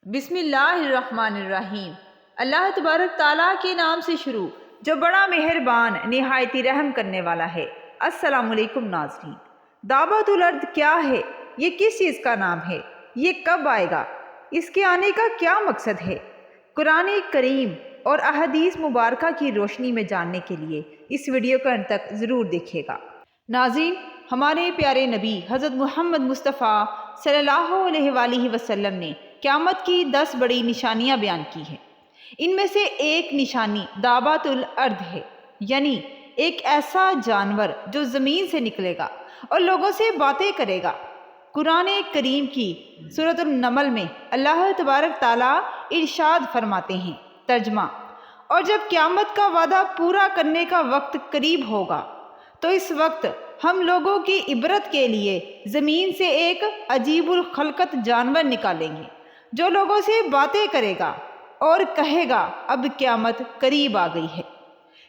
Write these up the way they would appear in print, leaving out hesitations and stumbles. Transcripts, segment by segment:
بسم اللہ الرحمن الرحیم۔ اللہ تبارک تعالیٰ کے نام سے شروع جو بڑا مہربان نہایتی رحم کرنے والا ہے۔ السلام علیکم ناظرین۔ دعوت الارض کیا ہے؟ یہ کس چیز کا نام ہے؟ یہ کب آئے گا؟ اس کے آنے کا کیا مقصد ہے؟ قرآن کریم اور احادیث مبارکہ کی روشنی میں جاننے کے لیے اس ویڈیو کو انت تک ضرور دیکھیے گا۔ ناظرین، ہمارے پیارے نبی حضرت محمد مصطفیٰ صلی اللہ علیہ وآلہ وسلم نے قیامت کی 10 بڑی نشانیاں بیان کی ہیں۔ ان میں سے ایک نشانی دابۃ الارض ہے، یعنی ایک ایسا جانور جو زمین سے نکلے گا اور لوگوں سے باتیں کرے گا۔ قرآن کریم کی سورۃ النمل میں اللہ تبارک تعالیٰ ارشاد فرماتے ہیں، ترجمہ: اور جب قیامت کا وعدہ پورا کرنے کا وقت قریب ہوگا تو اس وقت ہم لوگوں کی عبرت کے لیے زمین سے ایک عجیب الخلقت جانور نکالیں گے جو لوگوں سے باتیں کرے گا اور کہے گا اب قیامت قریب آ گئی ہے۔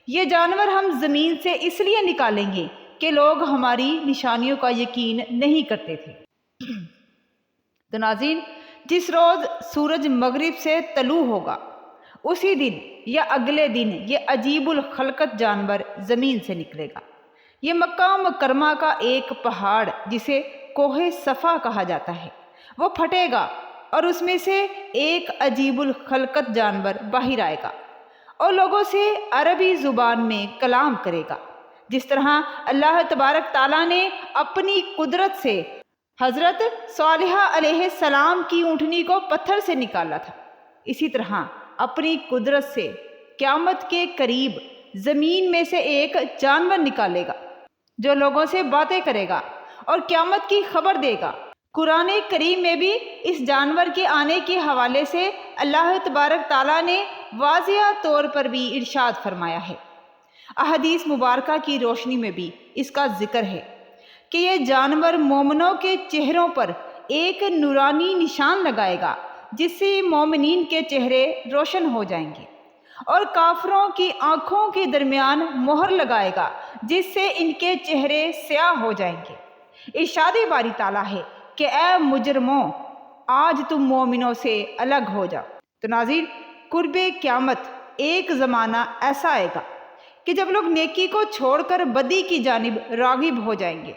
یہ جانور ہم زمین سے اس لیے نکالیں گے کہ لوگ ہماری نشانیوں کا یقین نہیں کرتے تھے۔ تو ناظرین، جس روز سورج مغرب سے طلوع ہوگا اسی دن یا اگلے دن یہ عجیب الخلقت جانور زمین سے نکلے گا۔ یہ مکہ مکرمہ کا ایک پہاڑ جسے کوہ صفا کہا جاتا ہے وہ پھٹے گا اور اس میں سے ایک عجیب الخلقت جانور باہر آئے گا اور لوگوں سے عربی زبان میں کلام کرے گا، جس طرح اللہ تبارک تعالیٰ نے اپنی قدرت سے حضرت صالحہ علیہ السلام کی اونٹنی کو پتھر سے نکالا تھا، اسی طرح اپنی قدرت سے قیامت کے قریب زمین میں سے ایک جانور نکالے گا جو لوگوں سے باتیں کرے گا اور قیامت کی خبر دے گا۔ قرآن کریم میں بھی اس جانور کے آنے کے حوالے سے اللہ تبارک تعالیٰ نے واضح طور پر بھی ارشاد فرمایا ہے۔ احادیث مبارکہ کی روشنی میں بھی اس کا ذکر ہے کہ یہ جانور مومنوں کے چہروں پر ایک نورانی نشان لگائے گا جس سے مومنین کے چہرے روشن ہو جائیں گے، اور کافروں کی آنکھوں کے درمیان مہر لگائے گا جس سے ان کے چہرے سیاہ ہو جائیں گے۔ ارشاد باری تعالیٰ ہے کہ اے مجرموں، آج تم مومنوں سے الگ ہو جاؤ۔ تو ناظرین، قرب قیامت ایک زمانہ ایسا آئے گا کہ جب لوگ نیکی کو چھوڑ کر بدی کی جانب راغب ہو جائیں گے،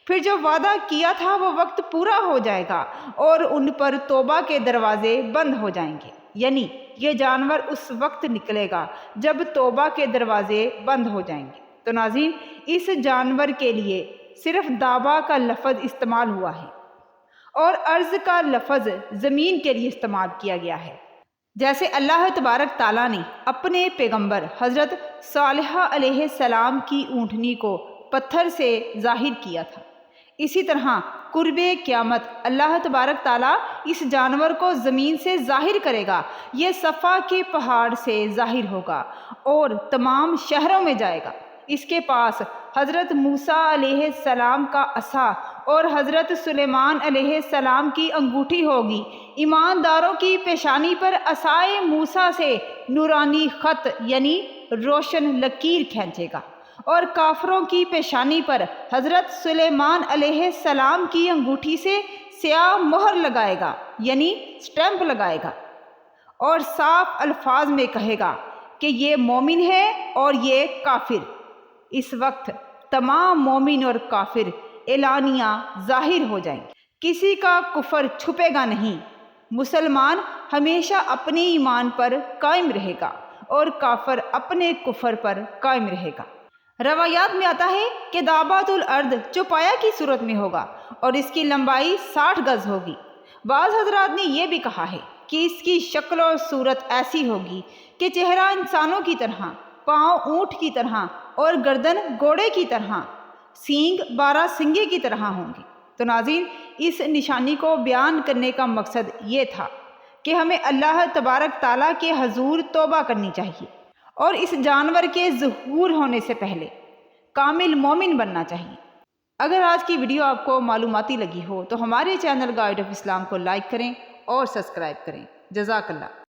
پھر جو وعدہ کیا تھا وہ وقت پورا ہو جائے گا اور ان پر توبہ کے دروازے بند ہو جائیں گے، یعنی یہ جانور اس وقت نکلے گا جب توبہ کے دروازے بند ہو جائیں گے۔ تو ناظرین، اس جانور کے لیے صرف دابہ کا لفظ استعمال ہوا ہے اور ارض کا لفظ زمین کے لیے استعمال کیا گیا ہے، جیسے اللہ تبارک تعالیٰ نے اپنے پیغمبر حضرت صالحہ علیہ السلام کی اونٹنی کو پتھر سے ظاہر کیا تھا۔ اسی طرح قرب قیامت اللہ تبارک تعالیٰ اس جانور کو زمین سے ظاہر کرے گا۔ یہ صفا کے پہاڑ سے ظاہر ہوگا اور تمام شہروں میں جائے گا۔ اس کے پاس حضرت موسیٰ علیہ السلام کا عصا اور حضرت سلیمان علیہ السلام کی انگوٹھی ہوگی۔ ایمانداروں کی پیشانی پر عصائے موسیٰ سے نورانی خط یعنی روشن لکیر کھینچے گا، اور کافروں کی پیشانی پر حضرت سلیمان علیہ السلام کی انگوٹھی سے سیاہ مہر لگائے گا یعنی سٹیمپ لگائے گا، اور صاف الفاظ میں کہے گا کہ یہ مومن ہے اور یہ کافر۔ اس وقت تمام مومن اور کافر اعلانیہ ظاہر ہو جائیں گے، کسی کا کفر چھپے گا نہیں۔ مسلمان ہمیشہ اپنے ایمان پر قائم رہے گا اور کافر اپنے کفر پر قائم رہے گا۔ روایات میں آتا ہے کہ دابۃ الارض چوپایا کی صورت میں ہوگا اور اس کی لمبائی 60 گز ہوگی۔ بعض حضرات نے یہ بھی کہا ہے کہ اس کی شکل اور صورت ایسی ہوگی کہ چہرہ انسانوں کی طرح، پاؤں اونٹ کی طرح اور گردن گھوڑے کی طرح، سینگ 12 سنگے کی طرح ہوں گے۔ تو ناظرین، اس نشانی کو بیان کرنے کا مقصد یہ تھا کہ ہمیں اللہ تبارک تعالیٰ کے حضور توبہ کرنی چاہیے اور اس جانور کے ظہور ہونے سے پہلے کامل مومن بننا چاہیے۔ اگر آج کی ویڈیو آپ کو معلوماتی لگی ہو تو ہمارے چینل گائیڈ آف اسلام کو لائک کریں اور سبسکرائب کریں۔ جزاک اللہ۔